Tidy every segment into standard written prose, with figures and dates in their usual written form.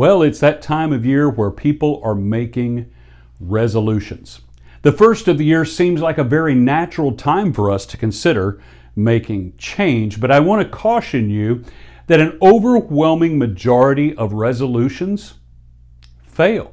Well, it's that time of year where people are making resolutions. The first of the year seems like a very natural time for us to consider making change, but I want to caution you that an overwhelming majority of resolutions fail.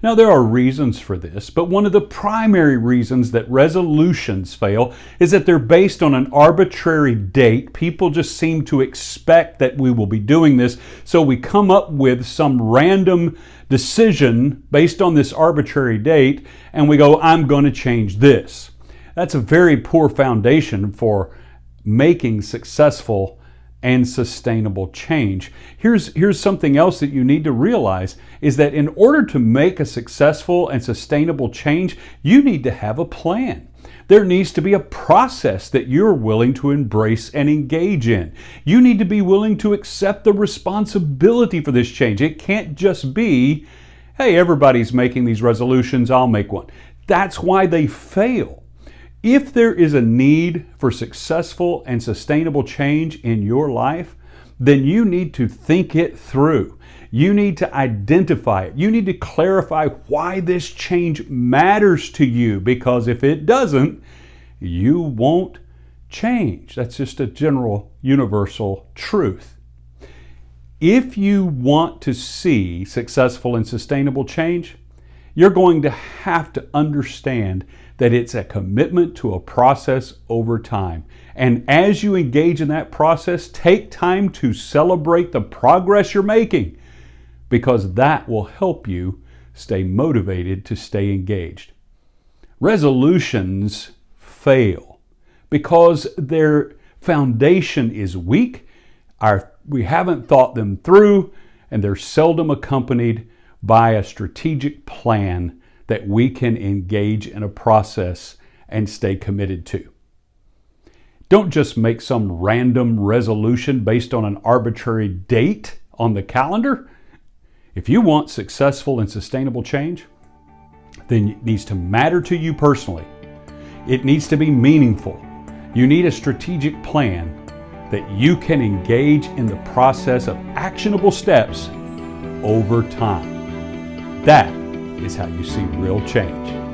Now, there are reasons for this, but one of the primary reasons that resolutions fail is that they're based on an arbitrary date. People just seem to expect that we will be doing this, so we come up with some random decision based on this arbitrary date, and we go, I'm going to change this. That's a very poor foundation for making successful and sustainable change. Here's something else that you need to realize is that in order to make a successful and sustainable change, you need to have a plan. There needs to be a process that you're willing to embrace and engage in. You need to be willing to accept the responsibility for this change. It can't just be, hey, everybody's making these resolutions, I'll make one. That's why they fail. If there is a need for successful and sustainable change in your life, then you need to think it through. You need to identify it. You need to clarify why this change matters to you, because if it doesn't, you won't change. That's just a general, universal truth. If you want to see successful and sustainable change, you're going to have to understand that it's a commitment to a process over time. And as you engage in that process, take time to celebrate the progress you're making, because that will help you stay motivated to stay engaged. Resolutions fail because their foundation is weak, we haven't thought them through, and they're seldom accompanied by a strategic plan that we can engage in a process and stay committed to. Don't just make some random resolution based on an arbitrary date on the calendar. If you want successful and sustainable change, then it needs to matter to you personally. It needs to be meaningful. You need a strategic plan that you can engage in the process of actionable steps over time. That is how you see real change.